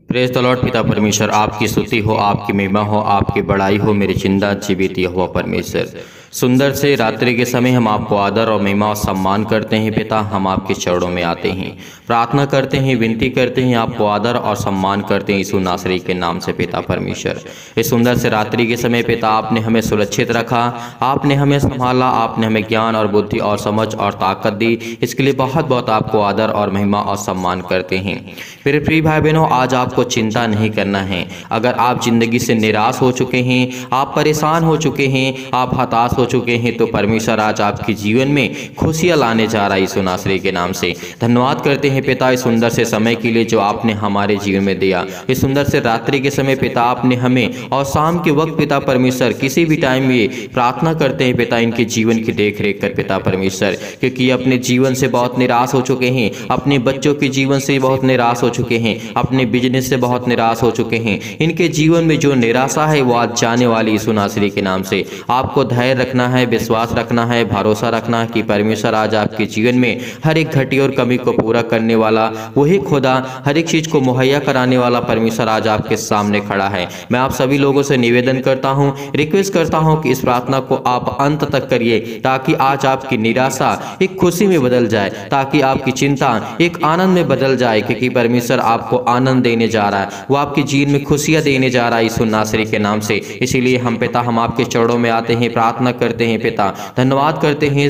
Praise the Lord. पिता परमेश्वर आपकी स्तुति हो, आपकी महिमा हो, आपकी बड़ाई हो मेरे जिंदा जीवित यहोवा परमेश्वर। सुंदर से रात्रि के समय हम आपको आदर और महिमा और सम्मान करते हैं। पिता, हम आपके चरणों में आते हैं, प्रार्थना करते हैं, विनती करते हैं, आपको आदर और सम्मान करते हैं यीशु नासरी के नाम से। पिता परमेश्वर, इस सुंदर से रात्रि के समय पिता आपने हमें सुरक्षित रखा, आपने हमें संभाला, आपने हमें ज्ञान और बुद्धि और समझ और ताकत दी। इसके लिए बहुत बहुत आपको आदर और महिमा और सम्मान करते हैं। मेरे प्रिय भाई बहनों, आज आपको चिंता नहीं करना है। अगर आप जिंदगी से निराश हो चुके हैं, आप परेशान हो चुके हैं, आप हताश हो चुके हैं, तो परमेश्वर आज आपके जीवन में खुशियां लाने जा रहा है यीशु नासरी के नाम से। धन्यवाद करते हैं पिता इस सुंदर से समय के लिए जो आपने हमारे जीवन में दिया। इस सुंदर से रात्रि के समय पिता आपने हमें, और शाम के वक्त पिता परमेश्वर किसी भी टाइम में प्रार्थना करते हैं पिता इनके जीवन की देख रेख कर पिता परमेश्वर, क्योंकि अपने जीवन से बहुत निराश हो चुके हैं, अपने बच्चों के जीवन से बहुत निराश हो चुके हैं, अपने बिजनेस से बहुत निराश हो चुके हैं। इनके जीवन में जो निराशा है वो आज जाने वाली यीशु नासरी के नाम से। आपको धैर्य रखना है, विश्वास रखना है, भरोसा रखना है कि परमेश्वर आज आपके जीवन में हर एक घटी और कमी को पूरा करने वाला वही खुदा, हर एक चीज को मुहैया कराने वाला परमेश्वर आज आपके सामने खड़ा है। मैं आप सभी लोगों से निवेदन करता हूं, रिक्वेस्ट करता हूं कि इस प्रार्थना को आप अंत तक करिए, ताकि आज आपकी निराशा एक खुशी में बदल जाए, ताकि आपकी चिंता एक आनंद में बदल जाए, क्योंकि परमेश्वर आपको आनंद देने जा रहा है, वो आपके जीवन में खुशियां देने जा रहा है यीशु नासरी के नाम से। इसीलिए हम पिता, हम आपके चरणों में आते हैं, प्रार्थना करते हैं पिता, धन्यवाद करते हैं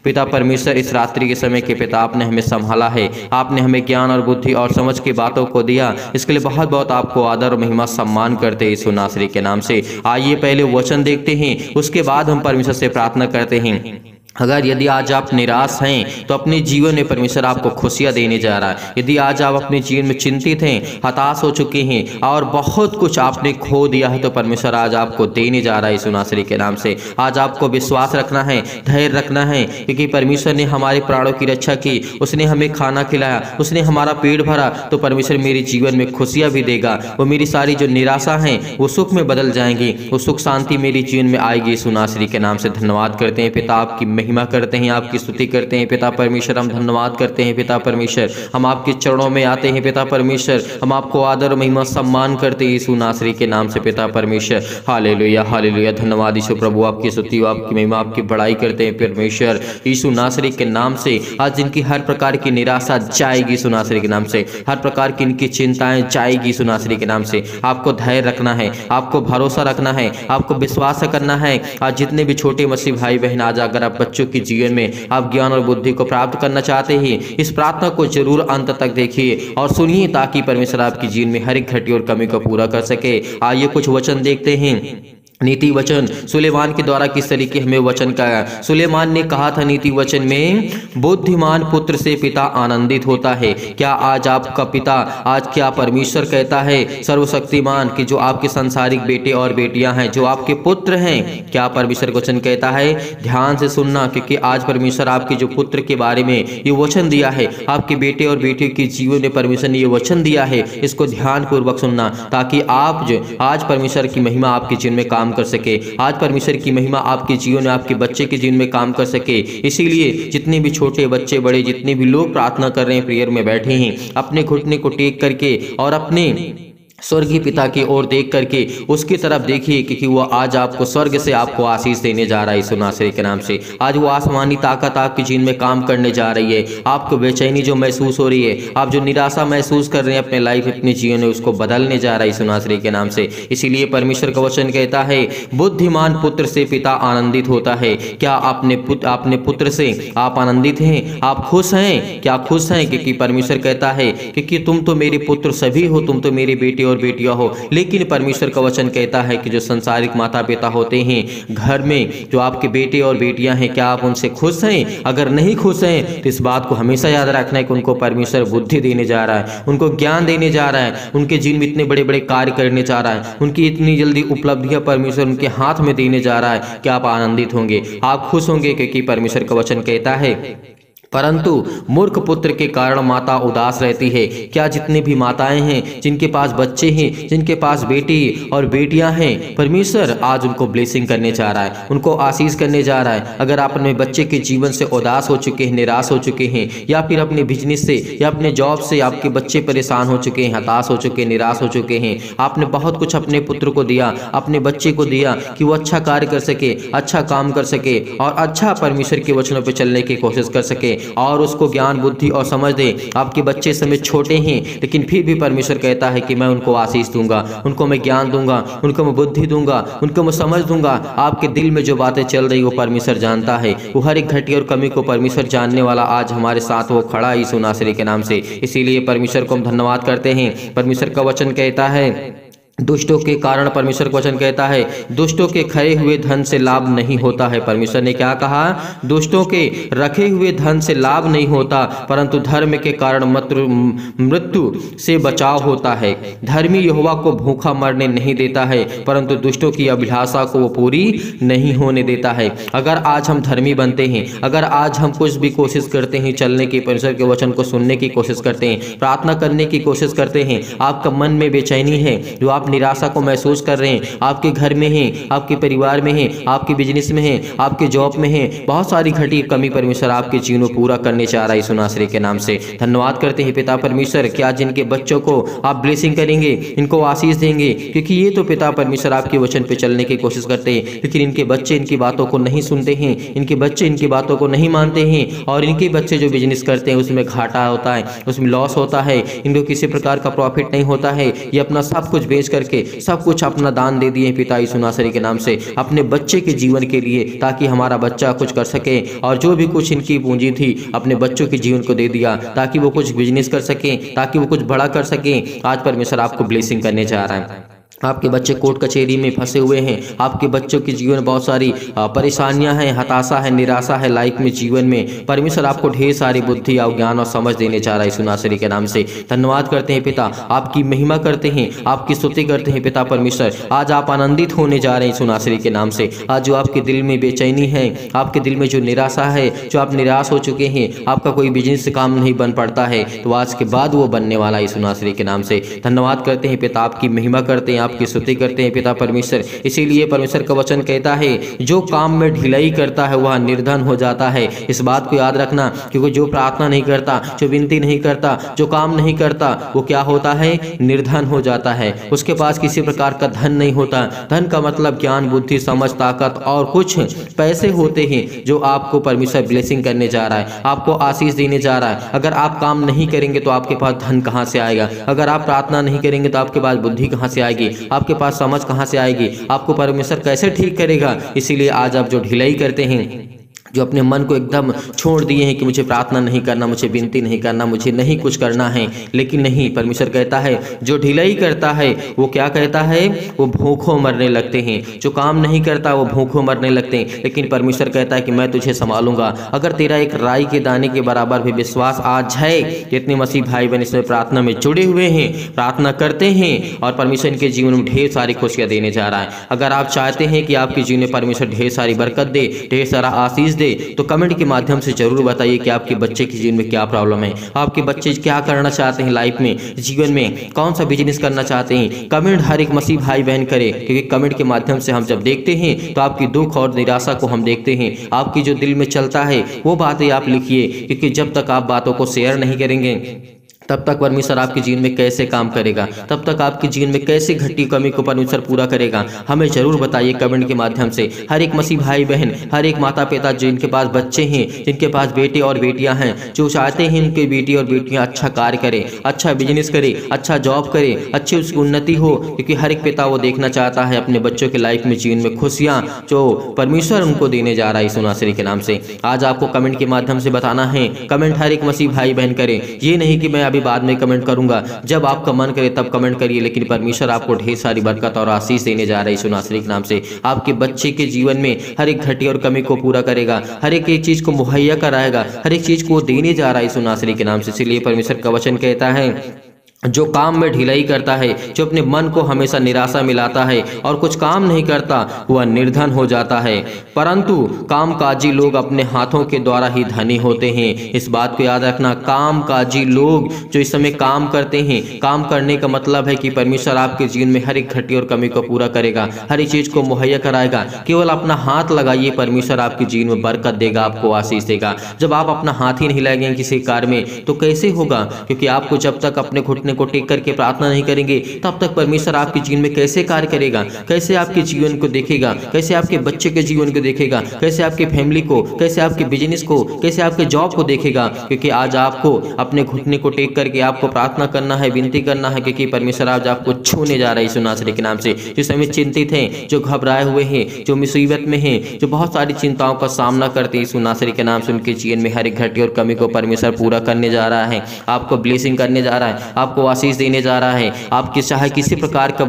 पिता परमेश्वर इस रात्रि के समय के पिता आपने हमें संभाला है, आपने हमें ज्ञान और बुद्धि और समझ की बातों को दिया। इसके लिए बहुत बहुत आपको आदर और महिमा सम्मान करते हैं यीशु नासरी के नाम से। आइए पहले वचन देखते हैं, उसके बाद हम परमेश्वर से प्रार्थना करते हैं। अगर यदि आज आप निराश हैं तो अपने जीवन में परमेश्वर आपको खुशियां देने जा रहा है। यदि आज आप अपने जीवन में चिंतित हैं, हताश हो चुके हैं और बहुत कुछ आपने खो दिया है, तो परमेश्वर आज आपको देने जा रहा है यीशु नासरी के नाम से। आज आपको विश्वास रखना है, धैर्य रखना है, क्योंकि परमेश्वर ने हमारे प्राणों की रक्षा की, उसने हमें खाना खिलाया, उसने हमारा पेट भरा, तो परमेश्वर मेरे जीवन में खुशियां भी देगा। वो मेरी सारी जो निराशा है वो सुख में बदल जाएंगी, वो सुख शांति मेरे जीवन में आएगी यीशु नासरी के नाम से। धन्यवाद करते हैं पिता, आपकी महिमा करते हैं, आपकी स्तुति करते हैं पिता परमेश्वर। हम धन्यवाद करते हैं पिता परमेश्वर, हम आपके चरणों में आते हैं पिता परमेश्वर, हम आपको आदर और महिमा सम्मान करते हैं यीशु नासरी के नाम से पिता परमेश्वर। हालेलुया हालेलुया, धन्यवाद यीशु प्रभु, आपकी स्तुति, आपकी महिमा, आपकी बड़ाई करते हैं परमेश्वर यीशु नासरी के नाम से। आज इनकी हर प्रकार की निराशा जाएगी यीशु नासरी के नाम से, हर प्रकार की इनकी चिंताएं जाएगी यीशु नासरी के नाम से। आपको धैर्य रखना है, आपको भरोसा रखना है, आपको विश्वास करना है। आज जितने भी छोटे मसीह भाई बहन, आज अगर आप बच्चों की जीवन में आप ज्ञान और बुद्धि को प्राप्त करना चाहते हैं, इस प्रार्थना को जरूर अंत तक देखिए और सुनिए, ताकि परमेश्वर आपकी जीवन में हर एक घटी और कमी को पूरा कर सके। आइए कुछ वचन देखते हैं। नीति वचन सुलेमान के द्वारा किस तरीके हमें वचन का, सुलेमान ने कहा था नीति वचन में, बुद्धिमान पुत्र से पिता आनंदित होता है। क्या आज आपका पिता, आज क्या परमेश्वर कहता है सर्वशक्तिमान कि जो आपके संसारिक बेटे और बेटियां हैं, जो आपके पुत्र हैं, क्या परमेश्वर वचन कहता है? ध्यान से सुनना, क्योंकि आज परमेश्वर आपके जो पुत्र के बारे में ये वचन दिया है, आपके बेटे और बेटी के जीवन में परमेश्वर ने ये वचन दिया है, इसको ध्यान पूर्वक सुनना, ताकि आप जो आज परमेश्वर की महिमा आपके जीवन में काम कर सके। आज परमेश्वर की महिमा आपके जीवन में, आपके बच्चे के जीवन में काम कर सके। इसीलिए जितने भी छोटे बच्चे बड़े, जितने भी लोग प्रार्थना कर रहे हैं, प्रेयर में बैठे हैं, अपने घुटने को टेक करके और अपने स्वर्गीय पिता की ओर देख करके उसकी तरफ देखिए, क्योंकि वो आज आपको स्वर्ग से आपको आशीष देने जा रहा है यीशु नासरी के नाम से। आज वो आसमानी ताकत आपके जीवन में काम करने जा रही है। आपको बेचैनी जो महसूस हो रही है, आप जो निराशा महसूस कर रहे हैं अपने लाइफ, अपने जीवन में, उसको बदलने जा रहा है यीशु नासरी के नाम से। इसीलिए परमेश्वर का वचन कहता है, बुद्धिमान पुत्र से पिता आनंदित होता है। क्या आपने पुत्र से आप आनंदित हैं? आप खुश हैं? क्या खुश हैं? क्योंकि परमेश्वर कहता है, क्योंकि तुम तो मेरे पुत्र सभी हो, तुम तो मेरे बेटे और बेटियां हो। लेकिन परमेश्वर का वचन कहता है कि जो संसारिक माता पिता होते हैं घर में, जो आपके बेटे और बेटियां हैं, क्या आप उनसे खुश हैं? अगर नहीं खुश हैं तो इस बात को हमेशा याद रखना है कि उनको परमेश्वर बुद्धि देने जा रहा है, उनको ज्ञान देने जा रहा है, उनके जीवन में इतने बड़े बड़े कार्य करने जा रहा है, उनकी इतनी जल्दी उपलब्धियां परमेश्वर उनके हाथ में देने जा रहा है। क्या आप आनंदित होंगे? आप खुश होंगे? क्योंकि परमेश्वर का वचन कहता है परंतु मूर्ख पुत्र के कारण माता उदास रहती है। क्या जितनी भी माताएं हैं जिनके पास बच्चे हैं, जिनके पास बेटी और बेटियां हैं, परमेश्वर आज उनको ब्लेसिंग करने जा रहा है, उनको आशीष करने जा रहा है। अगर आप अपने बच्चे के जीवन से उदास हो चुके हैं, निराश हो चुके हैं, या फिर अपने बिजनेस से या अपने जॉब से आपके बच्चे परेशान हो चुके हैं, हताश हो चुके हैं, निराश हो चुके हैं, आपने बहुत कुछ अपने पुत्र को दिया, अपने बच्चे को दिया कि वो अच्छा कार्य कर सके, अच्छा काम कर सके और अच्छा परमेश्वर के वचनों पर चलने की कोशिश कर सके और उसको ज्ञान बुद्धि और समझ दे। आपके बच्चे समय छोटे हैं लेकिन फिर भी परमेश्वर कहता है कि मैं उनको आशीष दूंगा, उनको मैं ज्ञान दूंगा, उनको मैं बुद्धि दूंगा, उनको मैं समझ दूंगा। आपके दिल में जो बातें चल रही वो परमेश्वर जानता है। वो हर एक घटी और कमी को परमेश्वर जानने वाला आज हमारे साथ वो खड़ा है यीशु नासरी के नाम से। इसीलिए परमेश्वर को हम धन्यवाद करते हैं। परमेश्वर का वचन कहता है दुष्टों के कारण, परमेश्वर का वचन कहता है दुष्टों के खरे हुए धन से लाभ नहीं होता है। परमेश्वर ने क्या कहा? दुष्टों के रखे हुए धन से लाभ नहीं होता, परंतु धर्म के कारण मृत्यु से बचाव होता है। धर्मी यहोवा को भूखा मरने नहीं देता है, परंतु दुष्टों की अभिलाषा को वो पूरी नहीं होने देता है। अगर आज हम धर्मी बनते हैं, अगर आज हम कुछ भी कोशिश करते हैं चलने की, परमेश्वर के वचन को सुनने की कोशिश करते हैं, प्रार्थना करने की कोशिश करते हैं, आपका मन में बेचैनी है, जो आप निराशा को महसूस कर रहे हैं, आपके घर में हैं, आपके परिवार में हैं, आपके बिजनेस में हैं, आपके जॉब में हैं, बहुत सारी घटी कमी परमेश्वर आपके जीवन को पूरा करने चाह रहा है यीशु नासरी के नाम से। धन्यवाद करते हैं पिता परमेश्वर कि आज जिनके बच्चों को आप ब्लेसिंग करेंगे, इनको आशीष देंगे, क्योंकि ये तो पिता परमेश्वर आपके वचन पे चलने की कोशिश करते हैं, लेकिन इनके बच्चे इनकी बातों को नहीं सुनते हैं, इनके बच्चे इनकी बातों को नहीं मानते हैं और इनके बच्चे जो बिजनेस करते हैं उसमें घाटा होता है, उसमें लॉस होता है, इनको किसी प्रकार का प्रॉफिट नहीं होता है। ये अपना सब कुछ बेच करके सब कुछ अपना दान दे दिए पिता यीशु नासरी के नाम से अपने बच्चे के जीवन के लिए, ताकि हमारा बच्चा कुछ कर सके। और जो भी कुछ इनकी पूंजी थी अपने बच्चों के जीवन को दे दिया ताकि वो कुछ बिजनेस कर सके, ताकि वो कुछ बड़ा कर सके। आज परमेश्वर आपको ब्लेसिंग करने जा रहा है। आपके बच्चे कोर्ट कचहरी में फंसे हुए हैं, आपके बच्चों के जीवन में बहुत सारी परेशानियां हैं, हताशा है, निराशा है लाइफ में, जीवन में। परमेश्वर आपको ढेर सारी बुद्धि और ज्ञान और समझ देने जा रहा है यीशु नासरी के नाम से। धन्यवाद करते हैं पिता, आपकी महिमा करते हैं, आपकी स्तुति करते हैं पिता परमेश्वर। आज आप आनंदित होने जा रहे हैं यीशु नासरी के नाम से। आज जो आपके दिल में बेचैनी है, आपके दिल में जो निराशा है, जो आप निराश हो चुके हैं, आपका कोई बिजनेस काम नहीं बन पड़ता है, तो आज के बाद वो बनने वाला है यीशु नासरी के नाम से। धन्यवाद करते हैं पिता, आपकी महिमा करते हैं, आपकी स्तुति करते हैं पिता परमेश्वर। इसीलिए परमेश्वर का वचन कहता है जो काम में ढिलाई करता है वह निर्धन हो जाता है। इस बात को याद रखना, क्योंकि जो प्रार्थना नहीं करता, जो विनती नहीं करता, जो काम नहीं करता, वो क्या होता है? निर्धन हो जाता है। उसके पास किसी प्रकार का धन नहीं होता। धन का मतलब ज्ञान बुद्धि समझ ताकत और कुछ पैसे होते हैं जो आपको परमेश्वर ब्लेसिंग करने जा रहा है, आपको आशीष देने जा रहा है। अगर आप काम नहीं करेंगे तो आपके पास धन कहाँ से आएगा? अगर आप प्रार्थना नहीं करेंगे तो आपके पास बुद्धि कहाँ से आएगी? आपके पास समझ कहां से आएगी? आपको परमेश्वर कैसे ठीक करेगा? इसीलिए आज आप जो ढिलाई करते हैं, जो अपने मन को एकदम छोड़ दिए हैं कि मुझे प्रार्थना नहीं करना, मुझे विनती नहीं करना, मुझे नहीं कुछ करना है, लेकिन नहीं, परमेश्वर कहता है जो ढिलाई करता है वो क्या कहता है? वो भूखों मरने लगते हैं। जो काम नहीं करता वो भूखों मरने लगते हैं, लेकिन परमेश्वर कहता है कि मैं तुझे संभालूंगा। अगर तेरा एक राई के दाने के बराबर भी विश्वास आज है, जितने मसीह भाई बहन इसमें प्रार्थना में जुड़े हुए हैं, प्रार्थना करते हैं और परमेश्वर इनके जीवन में ढेर सारी खुशियां देने जा रहा है। अगर आप चाहते हैं कि आपके जीवन में परमेश्वर ढेर सारी बरकत दे, ढेर सारा आशीष दे, तो कमेंट के माध्यम से जरूर बताइए कि आपके बच्चे के जीवन में क्या प्रॉब्लम है, आपके बच्चे क्या करना चाहते हैं लाइफ में, जीवन में कौन सा बिजनेस करना चाहते हैं। कमेंट हर एक मसीह भाई बहन करे, क्योंकि कमेंट के माध्यम से हम जब देखते हैं तो आपकी दुख और निराशा को हम देखते हैं। आपकी जो दिल में चलता है वो बातें आप लिखिए, क्योंकि जब तक आप बातों को शेयर नहीं करेंगे तब तक परमेश्वर आपके जीवन में कैसे काम करेगा, तब तक आपके जीवन में कैसे घटी कमी को परमेश्वर पूरा करेगा। हमें जरूर बताइए कमेंट के माध्यम से। हर एक मसीह भाई बहन, हर एक माता पिता जिनके पास बच्चे हैं, जिनके पास बेटे और बेटियां हैं, जो चाहते हैं उनके बेटी और बेटियां अच्छा कार्य करें, अच्छा बिजनेस करें, अच्छा जॉब करें, अच्छी उसकी उन्नति हो, क्योंकि हर एक पिता वो देखना चाहता है अपने बच्चों के लाइफ में, जीवन में खुशियाँ जो परमेश्वर उनको देने जा रहा है यीशु नासरी के नाम से। आज आपको कमेंट के माध्यम से बताना है। कमेंट हर एक मसीह भाई बहन करे, ये नहीं कि मैं बाद में कमेंट करूंगा, जब आपका मन करे तब कमेंट करिए, लेकिन परमेश्वर आपको ढेर सारी बरकत और आशीष देने जा रहा है यीशु नासरी के नाम से। आपके बच्चे के जीवन में हर एक घटी और कमी को पूरा करेगा, हर एक चीज को मुहैया कराएगा, हर एक चीज को देने जा रहा है यीशु नासरी के नाम से। इसलिए परमेश्वर का वचन कहता है जो काम में ढिलाई करता है, जो अपने मन को हमेशा निराशा मिलाता है और कुछ काम नहीं करता, वह निर्धन हो जाता है। परंतु कामकाजी लोग अपने हाथों के द्वारा ही धनी होते हैं। इस बात को याद रखना, कामकाजी लोग जो इस समय काम करते हैं, काम करने का मतलब है कि परमेश्वर आपके जीवन में हर एक घटी और कमी को पूरा करेगा, हर एक चीज को मुहैया कराएगा। केवल अपना हाथ लगाइए, परमेश्वर आपके जीवन में बरकत देगा, आपको आशीष देगा। जब आप अपना हाथ ही नहीं लगाएंगे किसी कार्य में तो कैसे होगा? क्योंकि आपको जब तक अपने घुटने को टेक करके प्रार्थना नहीं करेंगे तब तक परमेश्वर आपके जीवन में कैसे कार्य करेगा? कैसे आपके जीवन को देखेगा? कैसे आपके बच्चे के जीवन को देखेगा? कैसे आपके फैमिली को, कैसे आपके बिजनेस को, कैसे आपके जॉब को देखेगा? क्योंकि आज आपको अपने घुटने को टेक करके आपको प्रार्थना करना है, विनती करना है, क्योंकि परमेश्वर आज आपको छूने जा रहा है यीशु नासरी के नाम से। जो समय चिंतित हैं, जो घबराए हुए हैं, जो मुसीबत में हैं, जो बहुत सारी चिंताओं का सामना करते हैं, यीशु नासरी के नाम से उनके जीवन में हर एक घटी और कमी को परमेश्वर पूरा करने जा रहा है, आपको ब्लेसिंग करने जा रहा है, आपको आशीष देने जा रहा है। आपके चाहे किसी प्रकार का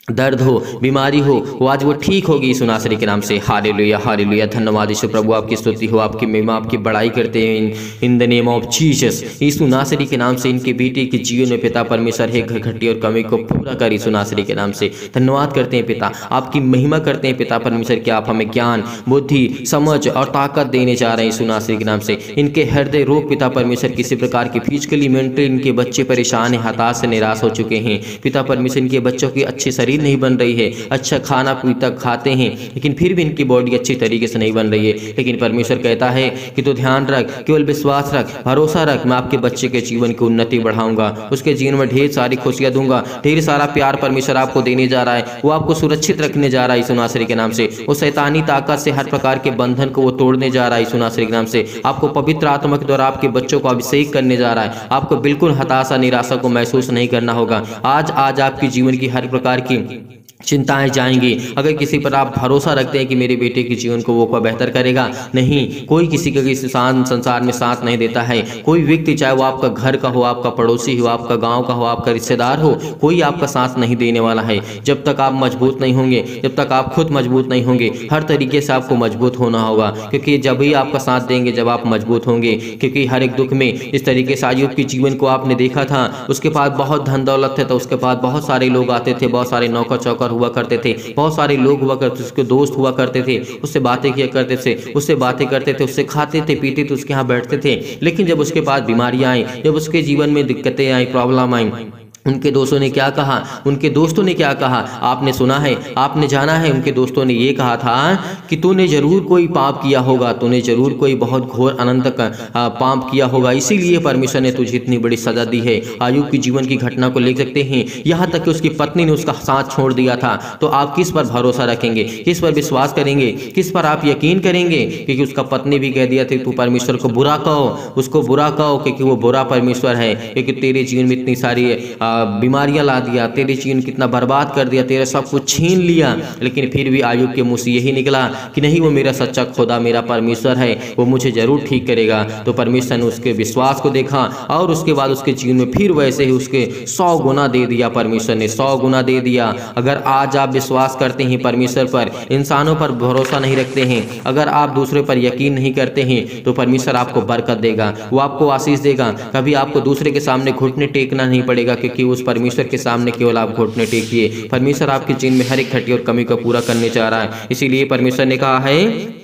दर्द हो, बीमारी हो, वो आज वो ठीक होगी यीशु नासरी के नाम से। Hallelujah, hallelujah. धन्यवाद यीशु प्रभु, आपकी स्तुति हो, आपकी महिमा, आपकी बड़ाई करते हैं in the name of Jesus. Yeshu नासरी के नाम से इनके बेटे के जीवन में पिता परमेश्वर है घटी और कमी को पूरा कर यीशु नासरी के नाम से। धन्यवाद करते हैं पिता, आपकी महिमा करते हैं पिता परमेश्वर कि आप हमें ज्ञान, बुद्धि, समझ और ताकत देने जा रहे हैं यीशु नासरी के नाम से। इनके हृदय रोग पिता परमेश्वर किसी प्रकार की फिजिकली मेंटली इनके बच्चे परेशान है, हताश से निराश हो चुके हैं पिता परमेश्वर। इनके बच्चों की अच्छी शरीर नहीं बन रही है, अच्छा खाना पीता खाते हैं लेकिन फिर भी इनकी बॉडी अच्छी तरीके से नहीं बन रही है। लेकिन परमेश्वर कहता है कि तू ध्यान रख, केवल विश्वास रख, भरोसा रख, मैं आपके बच्चे के जीवन की उन्नति बढ़ाऊंगा, उसके जीवन में ढेर सारी खुशियां दूंगा, ढेर सारा प्यार परमेश्वर आपको देने जा रहा है, वो आपको सुरक्षित रखने जा रहा है यीशु नासरी के नाम से। वो शैतानी ताकत से हर प्रकार के बंधन को वो तोड़ने जा रहा है यीशु नासरी के नाम से। आपको पवित्र आत्मा के द्वारा आपके बच्चों को अभिषेक करने जा रहा है, आपको बिल्कुल हताशा निराशा को महसूस नहीं करना होगा। आज आपके जीवन की हर प्रकार की चिंताएं जाएंगी। अगर किसी पर आप भरोसा रखते हैं कि मेरे बेटे के जीवन को वो बेहतर करेगा, नहीं, कोई किसी का किसी संसार में साथ नहीं देता है। कोई व्यक्ति, चाहे वो आपका घर का हो, आपका पड़ोसी हो, आपका गांव का हो, आपका रिश्तेदार हो, कोई आपका साथ नहीं देने वाला है। जब तक आप मजबूत नहीं होंगे, जब तक आप खुद मजबूत नहीं होंगे, हर तरीके से आपको मजबूत होना होगा, क्योंकि जब ही आपका साथ देंगे जब आप मजबूत होंगे। क्योंकि हर एक दुख में इस तरीके से अय्यूब के जीवन को आपने देखा था, उसके पास बहुत धन दौलत थे, तो उसके पास बहुत सारे लोग आते थे, बहुत सारे नौकर चौकर हुआ करते थे, बहुत सारे लोग हुआ करते थे, उसके दोस्त हुआ करते थे, उससे बातें किया करते थे, उससे बातें करते थे, उससे खाते थे, पीते थे, उसके यहाँ बैठते थे। लेकिन जब उसके पास बीमारियां आई, जब उसके जीवन में दिक्कतें आई, प्रॉब्लम आई, उनके दोस्तों ने क्या कहा? उनके दोस्तों ने क्या कहा? आपने सुना है, आपने जाना है। उनके दोस्तों ने ये कहा था कि तूने जरूर कोई पाप किया होगा, तूने जरूर कोई बहुत घोर अनंत पाप किया होगा, इसीलिए परमेश्वर ने तुझे इतनी बड़ी सजा दी है। अय्यूब की जीवन की घटना को ले सकते हैं, यहाँ तक कि उसकी पत्नी ने उसका साथ छोड़ दिया था। तो आप किस पर भरोसा रखेंगे, किस पर विश्वास करेंगे, किस पर आप यकीन करेंगे? क्योंकि उसका पत्नी भी कह दिया था तू परमेश्वर को बुरा कहो, उसको बुरा कहो, क्योंकि वो बुरा परमेश्वर है, क्योंकि तेरे जीवन में इतनी सारी बीमारियां ला दिया, तेरे जीवन कितना बर्बाद कर दिया, तेरा सब कुछ छीन लिया। लेकिन फिर भी अय्यूब के मुंह से यही निकला कि नहीं, वो मेरा सच्चा खुदा, मेरा परमेश्वर है, वो मुझे जरूर ठीक करेगा। तो परमेश्वर ने उसके विश्वास को देखा और उसके बाद उसके जीवन में फिर वैसे ही उसके 100 गुना दे दिया। परमेश्वर ने 100 गुना दे दिया। अगर आज आप विश्वास करते हैं परमेश्वर पर, इंसानों पर भरोसा नहीं रखते हैं, अगर आप दूसरे पर यकीन नहीं करते हैं, तो परमेश्वर आपको बरकत देगा, वो आपको आशीष देगा। कभी आपको दूसरे के सामने घुटने टेकना नहीं पड़ेगा, क्योंकि उस परमेश्वर के सामने केवल आप घुटने टेकिए। परमेश्वर आपके जीवन में हर एक घटी और कमी को पूरा करने जा रहा है। इसीलिए परमेश्वर ने कहा है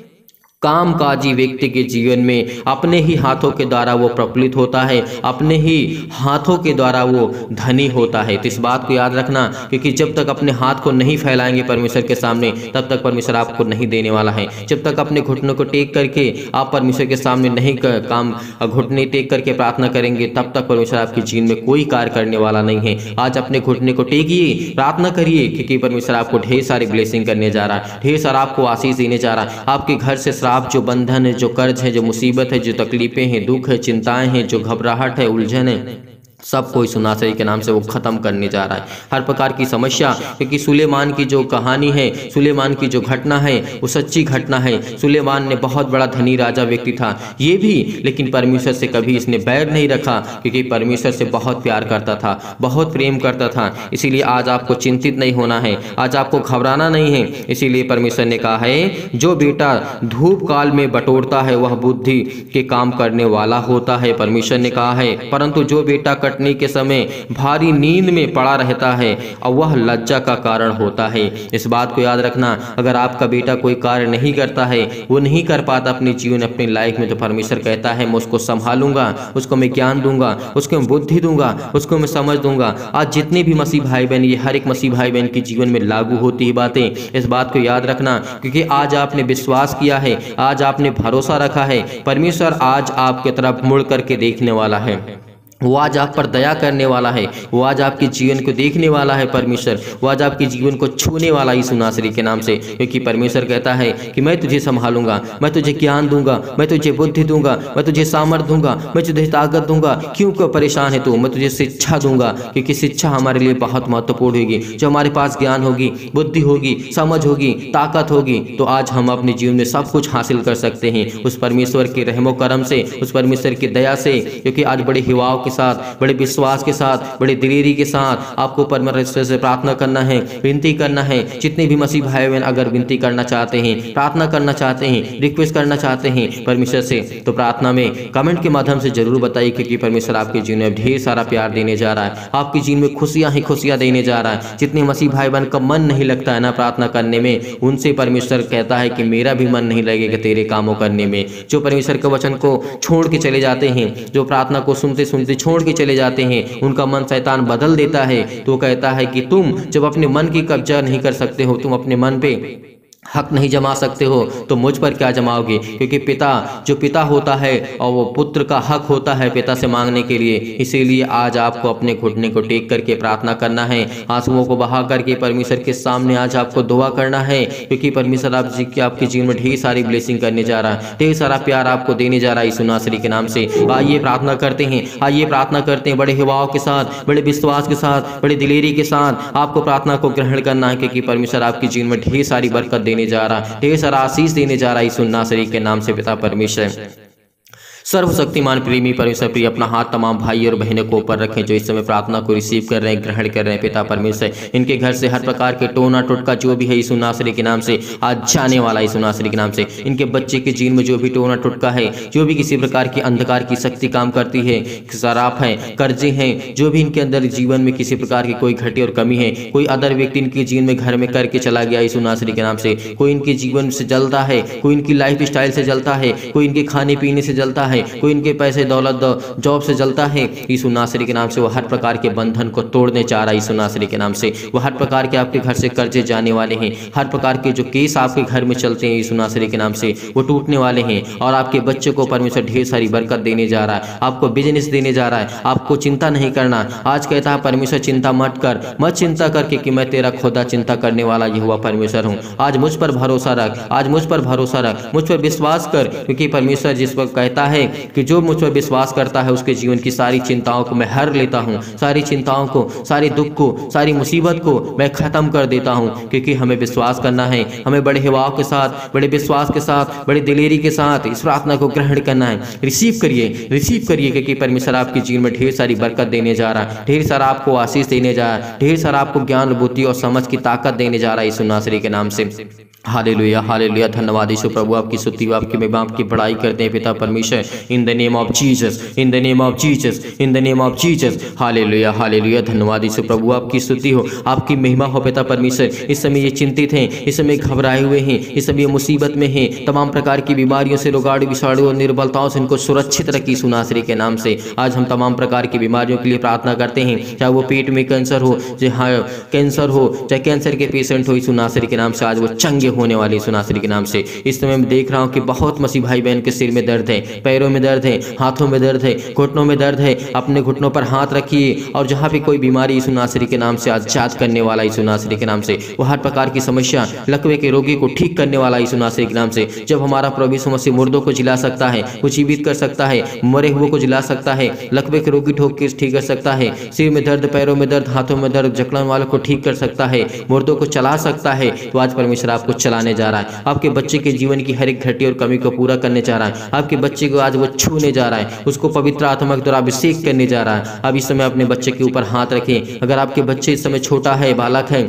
कामकाजी व्यक्ति के जीवन में अपने ही हाथों के द्वारा वो प्रफुल्लित होता है, अपने ही हाथों के द्वारा वो धनी होता है। तो इस बात को याद रखना, क्योंकि जब तक अपने हाथ को नहीं फैलाएंगे परमेश्वर के सामने, तब तक परमेश्वर आपको नहीं देने वाला है। जब तक अपने घुटनों को टेक करके आप परमेश्वर के सामने नहीं काम घुटने टेक करके प्रार्थना करेंगे, तब तक परमेश्वर आपके जीवन में कोई कार्य करने वाला नहीं है। आज अपने घुटने को टेकिए, प्रार्थना करिए, क्योंकि परमेश्वर आपको ढेर सारी ब्लेसिंग करने जा रहा है, ढेर सारा आपको आशीष देने जा रहा है। आपके घर से श्राप, जो बंधन है, जो कर्ज है, जो मुसीबत है, जो तकलीफें हैं, दुख है, चिंताएं हैं, जो घबराहट है, उलझन है, सब कोई यीशु नासरी के नाम से वो खत्म करने जा रहा है। हर प्रकार की समस्या, क्योंकि सुलेमान की जो कहानी है, सुलेमान की जो घटना है, वो सच्ची घटना है। सुलेमान ने बहुत बड़ा धनी राजा व्यक्ति था ये भी, लेकिन परमेश्वर से कभी इसने बैर नहीं रखा, क्योंकि परमेश्वर से बहुत प्यार करता था, बहुत प्रेम करता था। इसीलिए आज आपको चिंतित नहीं होना है, आज आपको घबराना नहीं है। इसीलिए परमेश्वर ने कहा है जो बेटा धूप काल में बटोरता है वह बुद्धि के काम करने वाला होता है। परमेश्वर ने कहा है, परंतु जो बेटा कटने के समय भारी नींद में पड़ा रहता है और वह लज्जा का कारण होता है। इस बात को याद रखना, अगर आपका बेटा कोई कार्य नहीं करता है, वो नहीं कर पाता अपने जीवन अपनी लाइफ में, तो परमेश्वर कहता है मैं उसको संभालूंगा, उसको मैं ज्ञान दूंगा, उसको मैं बुद्धि दूंगा, उसको मैं समझ दूंगा। आज जितने भी मसीह भाई बहन, ये हर एक मसीह भाई बहन के जीवन में लागू होती है बातें। इस बात को याद रखना, क्योंकि आज आपने विश्वास किया है, आज आपने भरोसा रखा है, परमेश्वर आज आपके तरफ मुड़ करके देखने वाला है। वो आज आप पर दया करने वाला है, वो आज आपके जीवन को देखने वाला है परमेश्वर, वो आज आपके जीवन को छूने वाला यीशु नासरी के नाम से। क्योंकि परमेश्वर कहता है कि मैं तुझे संभालूंगा, मैं तुझे ज्ञान दूंगा, मैं तुझे बुद्धि दूंगा, मैं तुझे सामर्थ दूंगा, मैं तुझे ताकत दूंगा। क्यों परेशान है तू? मैं तुझे शिक्षा दूंगा, क्योंकि शिक्षा हमारे लिए बहुत महत्वपूर्ण होगी। जो हमारे पास ज्ञान होगी, बुद्धि होगी, समझ होगी, ताकत होगी, तो आज हम अपने जीवन में सब कुछ हासिल कर सकते हैं उस परमेश्वर के रहमो करम से, उस परमेश्वर की दया से। क्योंकि आज बड़े हिवाव के साथ, बड़े विश्वास के साथ, बड़े दिलेरी के साथ आपको परमेश्वर से प्रार्थना करना है, विनती करना है। जितने भी मसीह भाई बहन अगर विनती करना चाहते हैं, प्रार्थना करना चाहते हैं, रिक्वेस्ट करना चाहते हैं परमेश्वर से, तो प्रार्थना में कमेंट के माध्यम से जरूर बताइए, क्योंकि परमेश्वर आपके जीवन में ढेर सारा प्यार देने जा रहा है, आपके जीवन में खुशियां ही खुशियां देने जा रहा है। जितने मसीह भाई बहन का मन नहीं लगता है ना प्रार्थना करने में, उनसे परमेश्वर कहता है कि मेरा भी मन नहीं लगेगा तेरे कामों करने में। जो परमेश्वर के वचन को छोड़ के चले जाते हैं, जो प्रार्थना को सुनते सुनते छोड़ के चले जाते हैं, उनका मन शैतान बदल देता है। तो कहता है कि तुम जब अपने मन की कब्जा नहीं कर सकते हो, तुम अपने मन पे हक नहीं जमा सकते हो, तो मुझ पर क्या जमाओगे? क्योंकि पिता जो पिता होता है और वो पुत्र का हक होता है पिता से मांगने के लिए। इसीलिए आज आपको अपने घुटने को टेक करके प्रार्थना करना है, आंसुओं को बहा करके परमेश्वर के सामने आज आपको दुआ करना है। क्योंकि परमेश्वर आपके जीवन में ढेर सारी ब्लेसिंग करने जा रहा है, ढेर सारा प्यार आपको देने जा रहा है यीशु नासरी के नाम से। आइए प्रार्थना करते हैं, आइए प्रार्थना करते हैं, बड़े हिवाव के साथ, बड़े विश्वास के साथ, बड़े दिलेरी के साथ आपको प्रार्थना को ग्रहण करना है। क्योंकि परमेश्वर आपके जीवन में ढेर सारी बरकत देने जा रहा, ढेर सारा आशीष देने जा रहा है यीशु नासरी के नाम से पिता परमेश्वर। सर्वशक्तिमान प्रेमी परमेश्वर प्रिय अपना हाथ तमाम भाई और बहनों को ऊपर रखें जो इस समय प्रार्थना को रिसीव कर रहे हैं, ग्रहण कर रहे हैं पिता परमेश्वर। इनके घर से हर प्रकार के टोना टोटका जो भी है यीशु नासरी के नाम से आज जाने वाला यीशु नासरी के नाम से। इनके बच्चे के जीवन में जो भी टोना टोटका है, जो भी किसी प्रकार की अंधकार की शक्ति काम करती है, शराब है, कर्जे हैं, जो भी इनके अंदर जीवन में किसी प्रकार की कोई घटी और कमी है, कोई अदर व्यक्ति इनके जीवन में घर में करके चला गया यीशु नासरी के नाम से, कोई इनके जीवन से जलता है, कोई इनकी लाइफ स्टाइल से जलता है, कोई इनके खाने पीने से जलता है, कोई इनके पैसे दौलत जॉब से जलता है, यीशु नासरी के नाम से वो हर प्रकार के बंधन को तोड़ने चाह रहा है यीशु नासरी के नाम से। वो हर प्रकार के आपके घर से कर्जे जाने वाले हैं, हर प्रकार के जो केस आपके घर में चलते हैं यीशु नासरी के नाम से वो टूटने वाले हैं। और आपके बच्चे को परमेश्वर ढेर सारी बरकत देने जा रहा है, आपको बिजनेस देने जा रहा है, आपको चिंता नहीं करना। आज कहता है परमेश्वर चिंता मत कर, मत चिंता करके कि मैं तेरा खुदा चिंता करने वाला यहोवा परमेश्वर हूँ। आज मुझ पर भरोसा रख, आज मुझ पर भरोसा रख, मुझ पर विश्वास कर। क्योंकि परमेश्वर जिस वक्त कहता है कि जो मुझ पर विश्वास करता है उसके जीवन की सारी चिंताओं को मैं हर लेता हूँ, सारी चिंताओं को, सारे दुख को, सारी मुसीबत को मैं खत्म कर देता हूँ। क्योंकि हमें विश्वास करना है, हमें बड़े हिवाव के साथ, बड़े विश्वास के साथ, बड़े दिलेरी के साथ इस प्रार्थना को ग्रहण करना है। रिसीव करिए, रिसीव करिए, क्योंकि परमेश्वर आपके जीवन में ढेर सारी बरकत देने जा रहा है, ढेर सारा आपको आशीष देने जा रहा है, ढेर सारा आपको ज्ञान, बुद्धि और समझ की ताकत देने जा रहा है यीशु नासरी के नाम से। Hallelujah, hallelujah. धन्यवाद यीशु प्रभु, आपकी स्तुति, आपकी महिमा, आपकी बड़ाई करते हैं पिता परमेश्वर। In the name of Jesus, in the name of Jesus, in the name of Jesus. Hallelujah, hallelujah. धन्यवाद यीशु प्रभु, आपकी स्तुति हो, आपकी महिमा हो पिता परमेश्वर। इस समय ये चिंतित हैं, इस समय घबराए हुए हैं, इस समय मुसीबत में हैं, तमाम प्रकार की बीमारियों से, रोगाड़ू विषाणु और निर्बलताओं से इनको सुरक्षित रखी यीशु नासरी के नाम से। आज हम तमाम प्रकार की बीमारियों के लिए प्रार्थना करते हैं, चाहे वो पेट में कैंसर हो, चाहे कैंसर हो, चाहे कैंसर के पेशेंट हो, यीशु नासरी के नाम से आज वो चंगे होने वाले यीशु नासरी के नाम से। इस समय मैं देख रहा हूँ कि बहुत मसीह भाई बहन के सिर में दर्द है, पैरों में दर्द है, हाथों में दर्द है, घुटनों में दर्द है। अपने घुटनों पर हाथ रखिए और जहाँ पे कोई बीमारी यीशु नासरी के नाम से आजाद करने वाला यीशु नासरी के नाम से, वो हर प्रकार की समस्या, लकवे के रोगी को ठीक करने वाला यीशु नासरी के नाम से। जब हमारा प्रभु यीशु मसीह मुर्दों को जिला सकता है, वो जीवित कर सकता है, मरे हुए को जिला सकता है, लकवे के रोगी ठोक के ठीक कर सकता है, सिर में दर्द, पैरों में दर्द, हाथों में दर्द, जकड़न वालों को ठीक कर सकता है, मुर्दों को चला सकता है, तो आज परमेश्वर आपको चलाने जा रहा है। आपके बच्चे के जीवन की हर एक घटी और कमी को पूरा करने जा रहा है। आपके बच्चे को आज वो छूने जा रहा है, उसको पवित्र आत्मा के द्वारा अभिषेक करने जा रहा है। अब इस समय अपने बच्चे के ऊपर हाथ रखें। अगर आपके बच्चे इस समय छोटा है, बालक है,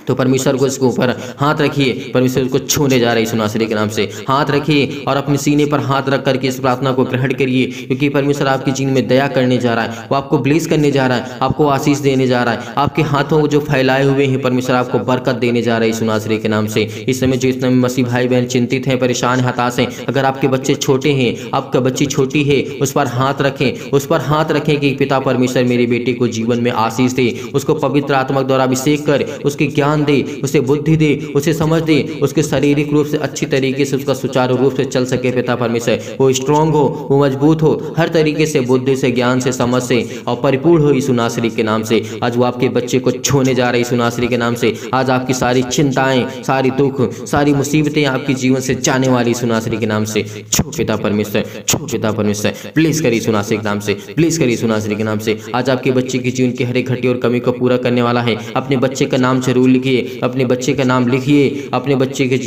तो परमेश्वर को इसके ऊपर हाथ रखिए, परमेश्वर को छूने जा रहे हैं यीशु नासरी के नाम से। हाथ रखिए और अपने सीने पर हाथ रख करके इस प्रार्थना को ग्रहण करिए, क्योंकि परमेश्वर आपके जीवन में दया करने जा रहा है, वो आपको ब्लेस करने जा रहा है, आपको आशीष देने जा रहा है। आपके हाथों जो फैलाए हुए हैं परमेश्वर आपको बरकत देने जा रहा है यीशु नासरी के नाम से। इस समय जो इस समय मसीह भाई बहन चिंतित हैं, परेशान, हताश हैं, अगर आपके बच्चे छोटे हैं, आपका बच्ची छोटी है, उस पर हाथ रखें, उस पर हाथ रखें कि पिता परमेश्वर मेरे बेटे को जीवन में आशीष दे, उसको पवित्र आत्मा द्वारा अभिषेक कर, उसके ज्ञान दे, उसे बुद्धि दे, उसे समझ दे, उसके शारीरिक रूप से अच्छी तरीके से उसका सुचारू रूप से चल सके पिता परमेश्वर, वो स्ट्रांग हो, वो मजबूत हो, हर तरीके से बुद्धि से, ज्ञान से, समझ से और परिपूर्ण हो यीशु नासरी के नाम से। आज वो आपके बच्चे को छूने जा रहे यीशु नासरी के नाम से। आज आपकी सारी चिंताएं, सारी दुख, सारी मुसीबतें आपके जीवन से जाने वाली यीशु नासरी के नाम से। छू पिता परमेश्वर, छू पिता परमेश्वर, प्लीज करिए यीशु नासरी के नाम से, प्लीज करिए यीशु नासरी के नाम से। आज आपके बच्चे के जीवन की हर एक घटी और कमी को पूरा करने वाला है। अपने बच्चे का नाम जरूर लिखिए, अपने बच्चे का नाम लिखिए, अपने बच्चे के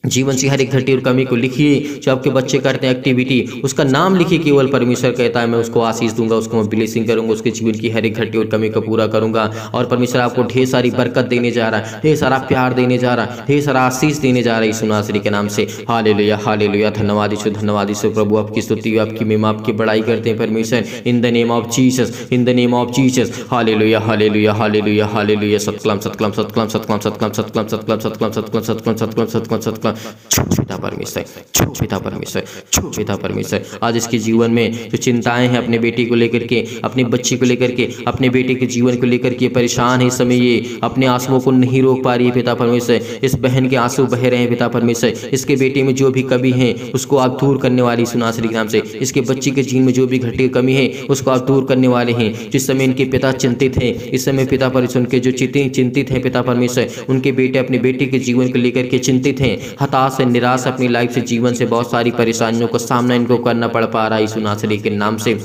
जीवन से हर एक घटी और कमी को लिखिए। जो आपके बच्चे करते हैं एक्टिविटी, उसका नाम लिखिए। केवल परमेश्वर कहता है मैं उसको आशीष दूंगा, उसको मैं ब्लेसिंग करूंगा, उसके जीवन की हर एक घटी और कमी को पूरा करूंगा। और परमेश्वर आपको ढेर सारी बरकत देने जा रहा है, ढेर सारा प्यार देने जा रहा है, ढेर सारा आशीष देने जा रहा है यीशु नासरी के नाम से। हालेलुया, हालेलुया, धन्यवाद यीशु, धन्यवाद यीशु। प्रभु आपकी स्तुति, आपकी महिमा, आपकी बड़ाई करते हैं परमेश्वर। In the name of Jesus, in the name of Jesus. Hallelujah, hallelujah, hallelujah, hallelujah. सतकलम, सतकलम, सतकलम, सतकलम, सतकलम, सतकलम, सतकलम, सतकलम, सतकलम, सतकलम, सतकलम, सतकलम, सतकलम। पिता परमेश्वर, छू पिता परमेश्वर, छू पिता परमेश्वर। आज इसके जीवन में जो चिंताएं हैं अपने बेटे को लेकर के, अपने बच्चे को लेकर के, अपने बेटे के जीवन को लेकर के परेशान है, इस समय ये अपने आंसुओं को नहीं रोक पा रही है पिता परमेश्वर। इस बहन के आंसू बह रहे हैं पिता परमेश्वर। इसके बेटे में जो भी कमी है उसको आप दूर करने वाली यीशु नासरी के नाम से। इसके बच्चे के जीवन में जो भी घटी कमी है उसको आप दूर करने वाले हैं। जिस समय इनके पिता चिंतित हैं, इस समय पिता परमेश्वर उनके जो चिंतित हैं पिता परमेश्वर, उनके बेटे अपने बेटे के जीवन को लेकर के चिंतित हैं, हताश है, निराश अपनी लाइफ से, जीवन से बहुत सारी परेशानियों का सामना इनको करना पड़ पा रहा है यीशु नासरी के नाम से।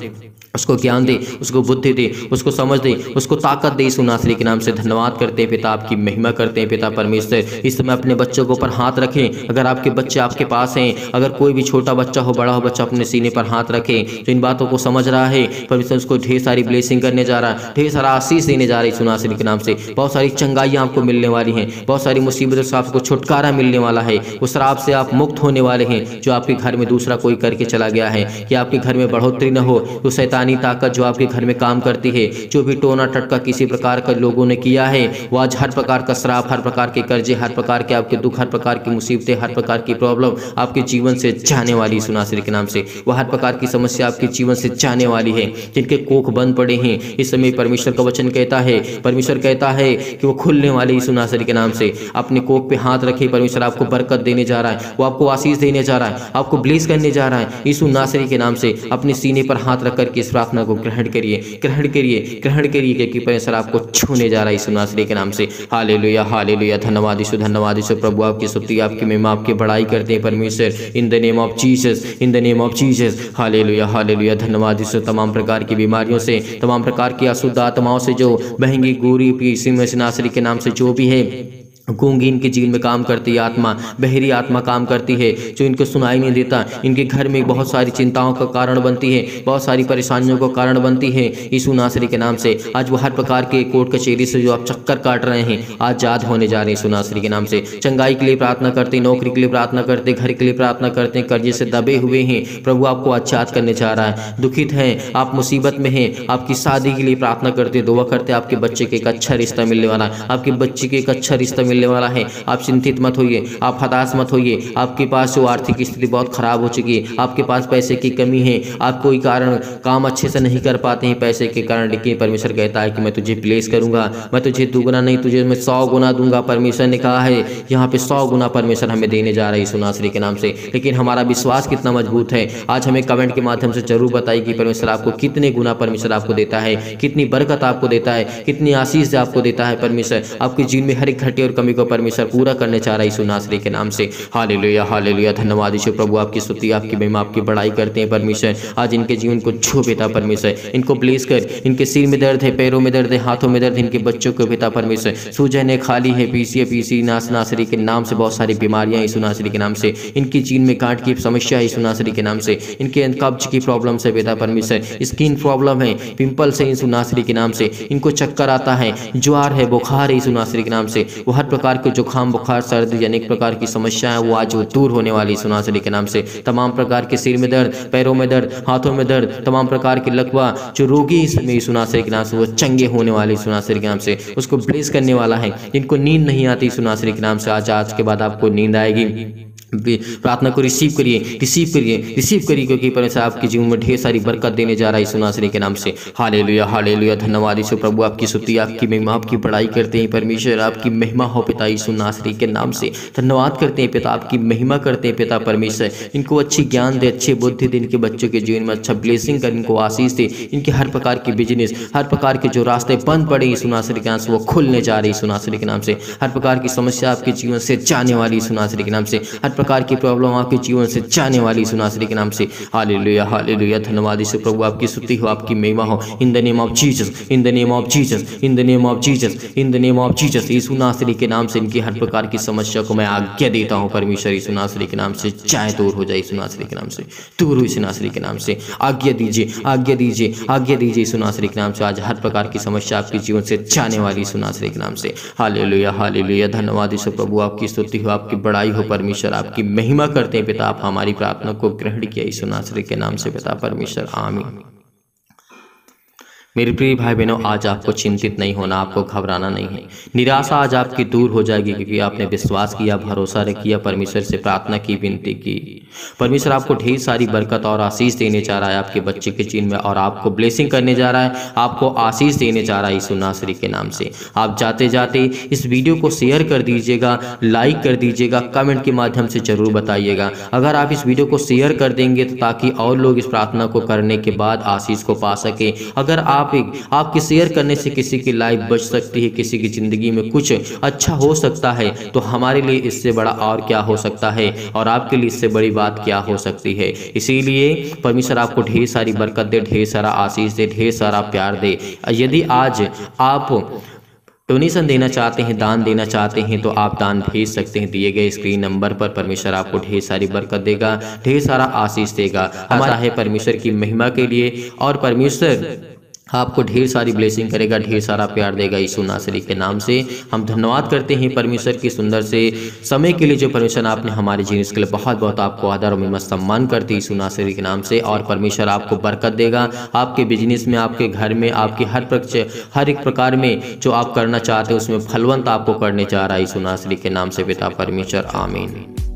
उसको ज्ञान दे, उसको बुद्धि दे, उसको समझ दे, उसको ताकत दे यीशु नासरी के नाम से। धन्यवाद करते हैं पिता, आपकी महिमा करते हैं पिता परमेश्वर। इस समय अपने बच्चों के ऊपर हाथ रखें। अगर आपके बच्चे आपके पास हैं, अगर कोई भी छोटा बच्चा हो, बड़ा हो बच्चा, अपने सीने पर हाथ रखें। जो इन बातों को समझ रहा है परमेश्वर उसको ढेर सारी ब्लेसिंग करने जा रहा है, ढेर सारा आशीष देने जा रहा है यीशु नासरी के नाम से। बहुत सारी चंगाइयाँ आपको मिलने वाली हैं, बहुत सारी मुसीबतों से आपको छुटकारा मिलने वाला है। उस श्राप से आप मुक्त होने वाले हैं जो आपके घर में दूसरा कोई करके चला गया है। कि आपके घर में बढ़ोतरी न हो, तो शैतानी ताकत जो आपके घर में काम करती है, जो भी टोना टटका किसी प्रकार का लोगों ने किया है, वो आज हर प्रकार का श्राप, हर प्रकार के कर्जे, हर प्रकार के आपके दुख, हर प्रकार की मुसीबतें, हर प्रकार की प्रॉब्लम आपके जीवन से जाने वाली यीशु नासरी के नाम से। वह हर प्रकार की समस्या आपके जीवन से जाने वाली है। जिनके कोख बंद पड़े हैं इस समय परमेश्वर का वचन कहता है, परमेश्वर कहता है कि वो खुलने वाले यीशु नासरी के नाम से। अपने कोख पे हाथ रखे, परमेश्वर आपको बरकत देने जा रहा है, वो आपको आशीष देने जा रहा है, आपको ब्लेस करने जा रहा है यीशु नासरी के नाम से। अपने सीने पर हाथ रख करके इस प्रार्थना को ग्रहण करिए, ग्रहण करिए, ग्रहण करिए, क्योंकि परमेश्वर आपको छूने जा रहा है यीशु नासरी के नाम से। हालेलुया, हालेलुया, धन्यवाद यीशु, धन्यवाद यीशु। प्रभु आपकी स्तुति, आपकी महिमा, आपकी बड़ाई करते हैं परमेश्वर। In the name of Jesus, in the name of Jesus. Hallelujah, hallelujah, धन्यवाद यीशु। तमाम प्रकार की बीमारियों से, तमाम प्रकार की अशुद्ध आत्माओं से जो बहेंगी गोरी यीशु नासरी के नाम से जो भी है, गूंगी इनके जीवन में काम करती है आत्मा, बहरी आत्मा काम करती है, जो इनको सुनाई नहीं देता, इनके घर में बहुत सारी चिंताओं का कारण बनती है, बहुत सारी परेशानियों का कारण बनती है यीशु नासरी के नाम से। आज वो हर प्रकार के कोर्ट कचहरी से जो आप चक्कर काट रहे हैं आजाद होने जा रहे हैं यीशु नासरी के नाम से। चंगाई के लिए प्रार्थना करते हैं, नौकरी के लिए प्रार्थना करते हैं, घर के लिए प्रार्थना करते हैं, कर्जे से दबे हुए हैं, प्रभु आपको आजाद करने जा रहा है। दुखित हैं, आप मुसीबत में हैं, आपकी शादी के लिए प्रार्थना करते, दुआ करते, आपके बच्चे के एक अच्छा रिश्ता मिलने वाला है, आपके बच्चे के एक अच्छा रिश्ता मिलने वाला है। आप चिंतित मत होइए, आप हताश मत होइए। आपके पास जो आर्थिक स्थिति बहुत खराब हो चुकी है, आपके पास पैसे की कमी है, आप कोई कारण काम अच्छे से नहीं कर पाते हैं पैसे के कारण, लेकिन परमेश्वर कहता है कि मैं तुझे ब्लेस करूंगा, मैं तुझे दुगना नहीं, तुझे मैं 100 गुना दूंगा। परमेश्वर ने कहा है यहाँ पे 100 गुना परमेश्वर हमें देने जा रहा है यीशु नासरी के नाम से। लेकिन हमारा विश्वास कितना मजबूत है, आज हमें कमेंट के माध्यम से जरूर बताइए कि परमेश्वर आपको कितने गुना परमेश्वर आपको देता है, कितनी बरकत आपको देता है, कितनी आशीष आपको देता है परमेश्वर। आपके जीवन में हर एक घटे और कमी कमी को परमेश्वर पूरा करने चाह रहा है यीशु नासरी के नाम से। हालेलुया हालेलुया, धन्यवाद यीशु प्रभु, आपकी स्तुति आपकी महिमा आपकी बड़ाई करते हैं परमेश्वर। आज इनके जीवन को छू पिता परमेश्वर, इनको प्लीज कर। इनके सिर में दर्द है, पैरों में दर्द है, हाथों में दर्द है, इनके बच्चों को पिता परमेश्वर सूजन है, खाली है, पीसी नासरी के नाम से बहुत सारी बीमारियां यीशु नासरी के नाम से। इनकी जीन में गांठ की समस्या है यीशु नासरी के नाम से। इनके कब्ज की प्रॉब्लम से पिता परमेश्वर, स्किन प्रॉब्लम है, पिंपल्स है यीशु नासरी के नाम से। इनको चक्कर आता है, ज्वार है, बुखार है यीशु नासरी के नाम से। वो हर प्रकार के जुकाम बुखार सर्दी अनेक प्रकार की समस्या है वो आज वो दूर होने वाली यीशु नासरी के नाम से। तमाम प्रकार के सिर में दर्द, पैरों में दर्द, हाथों में दर्द, तमाम प्रकार के लकवा जो रोगी इसमें यीशु नासरी के नाम से वो चंगे होने वाले यीशु नासरी के नाम से। उसको ब्लेस करने वाला है। इनको नींद नहीं आती यीशु नासरी के नाम से, आज के बाद आपको नींद आएगी। प्रार्थना को रिसीव करिए, रिसीव करिए, रिसीव करिए, क्योंकि परमेश्वर आपके जीवन में ढेर सारी बरकत देने जा रहा है यीशु नासरी के नाम से। हालेलुया हालेलुया, धन्यवाद यीशु प्रभु, आपकी स्तुति आपकी महिमा आपकी बड़ाई करते हैं परमेश्वर। आपकी महिमा हो पिता यीशु नासरी के नाम से। धन्यवाद करते हैं पिता, आपकी महिमा करते हैं पिता परमेश्वर। इनको अच्छी ज्ञान दे, अच्छी बुद्धि दे, इनके बच्चों के जीवन में अच्छा ब्लेसिंग कर, इनको आशीष दे। इनके हर प्रकार के बिजनेस, हर प्रकार के जो रास्ते बंद पड़े यीशु नासरी के नाम से वो खुलने जा रहे यीशु नासरी के नाम से। हर प्रकार की समस्या आपके जीवन से जाने वाली यीशु नासरी के नाम से। हर प्रकार की प्रॉब्लम आपके जीवन से जाने वाली यीशु नासरी के नाम से। हालेलुया हालेलुया, धन्यवाद यीशु प्रभु, आपकी स्तुति हो आपकी महिमा हो। In the name of Jesus, in the name of Jesus, in the name of Jesus, in the name of Jesus, Yeshu नासरी के नाम से इनकी हर प्रकार की समस्या को मैं आज्ञा देता हूं परमेश्वर। यीशु नासरी के नाम से चाहे दूर हो जाए यीशु नासरी के नाम से, दूर हो यीशु नासरी के नाम से। आज्ञा दीजिए, आज्ञा दीजिए, आज्ञा दीजिए यीशु नासरी के नाम से। आज हर प्रकार की समस्या आपके जीवन से जाने वाली यीशु नासरी के नाम से। हालेलुया हालेलुया, धन्यवाद यीशु प्रभु, आपकी स्तुति हो आपकी बड़ाई हो परमेश्वर। आपकी महिमा करते हैं पिता, आप हमारी प्रार्थना को ग्रहण किया यीशु नासरी के नाम से पिता परमेश्वर, आमीन। मेरे प्रिय भाई बहनों, आज आपको चिंतित नहीं होना, आपको घबराना नहीं है। निराशा आज आपकी दूर हो जाएगी, क्योंकि आपने विश्वास किया, भरोसा किया, परमेश्वर से प्रार्थना की, विनती की। परमेश्वर आपको ढेर सारी बरकत और आशीष देने जा रहा है आपके बच्चे के जीवन में, और आपको ब्लेसिंग करने जा रहा है, आपको आशीष देने जा रहा है यीशु नासरी के नाम से। आप जाते जाते इस वीडियो को शेयर कर दीजिएगा, लाइक कर दीजिएगा, कमेंट के माध्यम से जरूर बताइएगा। अगर आप इस वीडियो को शेयर कर देंगे तो ताकि और लोग इस प्रार्थना को करने के बाद आशीष को पा सके। अगर आपके शेयर करने से किसी की लाइफ बच सकती है, किसी की जिंदगी में कुछ अच्छा हो सकता है, तो हमारे लिए इससे बड़ा और क्या हो सकता है, और आपके लिए इससे बड़ी बात क्या हो सकती है। इसीलिए परमेश्वर आपको ढेर सारी बरकत दे, ढेर सारा आशीष दे, ढेर सारा प्यार दे। यदि आज आप डोनेशन देना चाहते हैं, दान देना चाहते हैं, तो आप दान भेज सकते हैं दिए गए स्क्रीन नंबर पर। परमेश्वर आपको ढेर सारी बरकत देगा, ढेर सारा आशीष देगा। हमारा है परमेश्वर की महिमा के लिए, और परमेश्वर आपको ढेर सारी ब्लेसिंग करेगा, ढेर सारा प्यार देगा यीशु नासरी के नाम से। हम धन्यवाद करते हैं परमेश्वर की सुंदर से समय के लिए, जो परमेश्वर आपने हमारे जीवन के लिए बहुत बहुत आपको आदर और महिमा सम्मान करते यीशु नासरी के नाम से। और परमेश्वर आपको बरकत देगा, आपके बिजनेस में, आपके घर में, आपके हर एक प्रकार में जो आप करना चाहते हैं उसमें फलवंत आपको करने जा रहा है यीशु नासरी के नाम से पिता परमेश्वर, आमीन।